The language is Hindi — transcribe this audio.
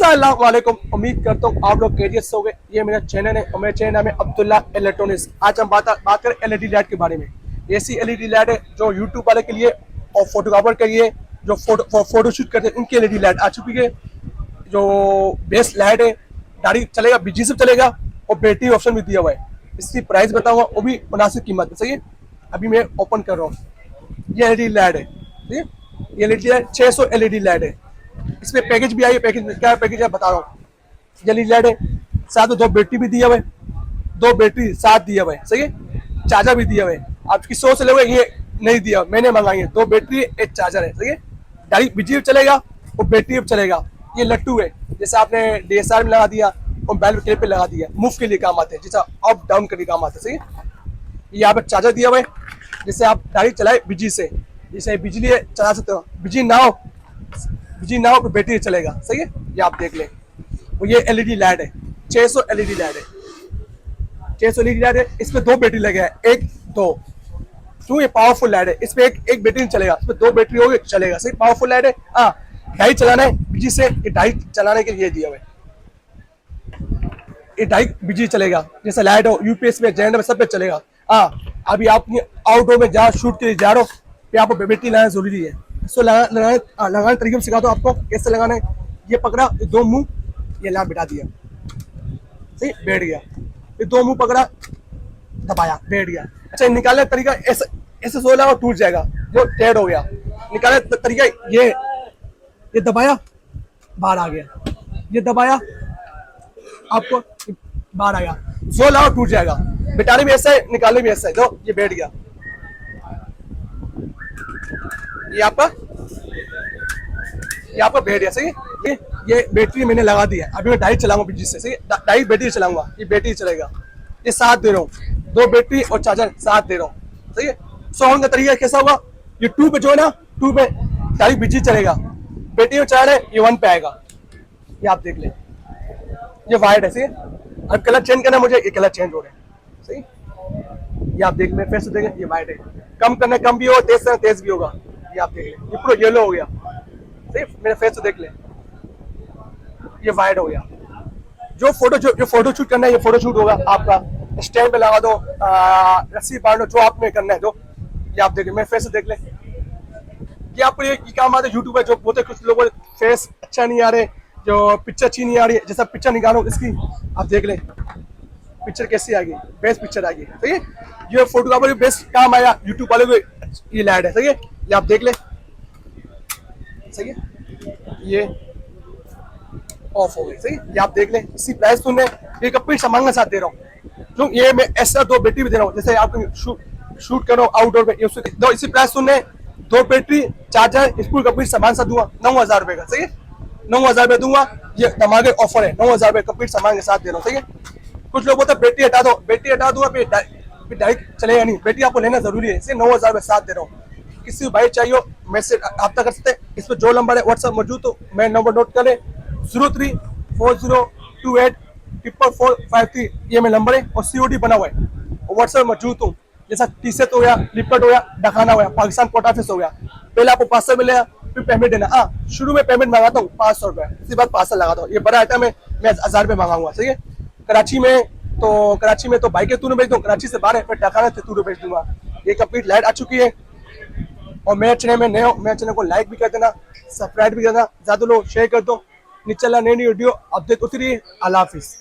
अस्सलाम वालेकुम। उम्मीद करता हूँ आप लोग खैरियत से होंगे। ये मेरा चैनल है और मेरा चैनल नाम है अब्दुल्ला इलेक्ट्रॉनिक्स। आज हम बात करें एलईडी लाइट के बारे में। ऐसी एलईडी लाइट है जो यूट्यूब वाले के लिए और फोटोग्राफर के लिए, जो फोटोशूट करते हैं उनकी एलईडी लाइट आ चुकी है। जो बेस्ट लाइट है, डायरेक्ट चलेगा, बिजली से चलेगा और बैटरी ऑप्शन भी दिया हुआ है। इसकी प्राइस बताऊंगा, वो भी मुनासिब कीमत है। सही है, अभी मैं ओपन कर रहा हूँ। ये एलईडी लाइट है, ठीक है। ये एलईडी लाइट 600 एलईडी लाइट है। इसमें पैकेज भी आई है। पैकेज क्या पैकेज है बता रहा हूँ। ये एलईडी लाइट है, साथ में 2 बैटरी भी दिया हुआ है, 2 बैटरी साथ दिया हुआ है। सही है, चार्जर भी दिया हुआ है। आप किसी सोच से लोगे ये नहीं दिया, मैंने मंगाई है। 2 बैटरी, 1 चार्जर है। सही है, डायरेक्ट बिजली चलेगा और बैटरी चलेगा। ये लट्टू है, जैसे आपने डीएसआर में लगा दिया और मोबाइल क्लिप पे लगा दिया, मुफ्त के लिए काम आते हैं, जैसा अप डाउन के लिए काम आते हैं। सही है, ये यहाँ पे चार्जर दिया हुआ है, जैसे आप डायरेक्ट चलाए बिजली से, जैसे बिजली है चला सकते हो। बिजली ना हो तो बैटरी चलेगा। सही है, ये आप देख लें। और ये एलईडी लाइट है, 600 एलईडी लाइट है, 600 एलईडी लाइट है। इसमें 2 बैटरी लगे हैं, 1 2। क्यों? ये पावरफुल लाइट है। इसमें एक बैटरी चलेगा, इसमें 2 बैटरी होगी चलेगा। सही, पावरफुल लाइट है। हाँ, डायरेक्ट चलाना है बिजली से, ये डायरेक्ट चलाने के लिए दिया हुआ है। ये डायरेक्ट बिजली चलेगा, जैसे लाइट हो यूपीएस में, जेएनडे में, सब पे चलेगा। हाँ, अभी आप आउटडोर में जहाँ शूट के लिए जा रहे हो, पे आपको बैटरी लगाना जरूरी है। इसको लगाने तरीके में सिखा दो आपको कैसे लगाना है। ये पकड़ा, 2 मुंह, ये लाभ बिठा दिया, सही, बैठ गया। ये 2 मुंह पकड़ा, दबाया, बैठ गया। अच्छा, निकालने का तरीका ऐसे सोला और टूट जाएगा, जो टेढ़ हो गया। निकालने का तरीका ये दबाया, बाहर आ गया, ये दबाया, आपको बाहर आ गया। सोला और टूट जाएगा। बिठाने भी ऐसा है, निकालने भी ऐसा है। जो ये बैठ गया, ये आपका बैठ गया। सही है, ये बैटरी मैंने लगा दी है। अभी मैं डायरेक्ट चलाऊंगा बिजली से। सही है, डायरेक्ट बैटरी चलाऊंगा, ये बैटरी चलेगा। ये साथ दे रहा हूँ, 2 बैटरी और चार्जर साथ दे रहा हूँ। सही है, सोन का तरीका कैसा होगा? ये 2 पे जो है ना, 2 पे डायरेक्ट बिजली चलेगा। बैटरी में चार्ज है, ये 1 पे आएगा। ये आप देख ले, ये वाइट है। सही है, अब कलर चेंज करना है मुझे, ये कलर चेंज हो रहा है। सही, ये आप देख ले, फिर से देखें, ये वाइट है। कम करना कम भी होगा, तेज करना तेज भी होगा। ये आप देख ले, ये पूरा येलो हो गया। सही, मेरे फेस से देख ले, ये वाइट हो गया। जो फोटो शूट करना है, ये फोटो शूट होगा आपका। स्टैंड पे लगा दो, रस्सी बांध दो, जो आपने करना है। जो ये आप देख ले, मेरे फेस से देख ले, ये आपको ये काम आता है। यूट्यूब पे जो बोलते कुछ लोगों फेस अच्छा नहीं आ रहे, जो पिक्चर अच्छी नहीं आ रही है, जैसा पिक्चर निकालो इसकी, आप देख ले पिक्चर कैसी आ गई, बेस्ट पिक्चर आ गई। सही है, ये फोटोग्राफर बेस्ट काम आया यूट्यूब वाले को, ये लाइट है। सही है, ये आप देख ले। सही है, ये ऑफ हो गई। सही, ये आप देख ले। इसी प्राइस सुनने ये कंप्लीट सामान के साथ दे रहा हूँ। जो ये मैं ऐसा 2 बैटरी भी दे रहा हूँ, जैसे आप शूट करो आउटडोर में, दो इसी प्राइस सुनने, 2 बैटरी, चार्जर, स्कूल कंप्लीट सामान साथ दूंगा 9000 रुपए का। सही है, 9000 रुपए दूंगा। ये धमाके ऑफर है, 9000 रुपए कंप्लीट सामान के साथ दे रहा हूँ। सही है, कुछ लोग बोलते हैं बैटरी हटा दो, बैटरी हटा दूंगा फिर डायरेक्ट चलेगा नहीं। बैटरी आपको लेना जरूरी है, इसलिए 9000 रुपए साथ दे रहा हूँ। किसी को भाई चाहिए मैसेज आप तक कर सकते हैं। इस पर जो नंबर है व्हाट्सएप मौजूद, तो मैं नंबर नोट कर ले, 0340284453। ये मेरा नंबर है और सीओडी बना हुआ है और व्हाट्सएप मौजूद हूँ। जैसा टी-शर्ट हो गया, लिपट हो गया, डकाना हो गया, पाकिस्तान कोर्ट ऑफिस हो गया। पहले आपको पार्सल मिलेगा, फिर पेमेंट देना। हाँ, शुरू में पेमेंट मंगाता हूँ 500 रुपये, इसके बाद पार्सल लगाता हूँ। ये बड़ा आइटम है, मैं 1000 रुपये मंगाऊंगा। सही है, कराची में तो बाइक के थ्रू भेज दूँ, कराची से बाहर है फिर डकाना के थ्रू भेज दूंगा। ये कंप्लीट लाइट आ चुकी है। और मेरे चैनल में नए हो, मेरे चैनल को लाइक भी कर देना, सब्सक्राइब भी करना, ज़्यादा लोग शेयर कर दो। नीचे नई वीडियो अपडेट उतरी। अल्लाह हाफिज़।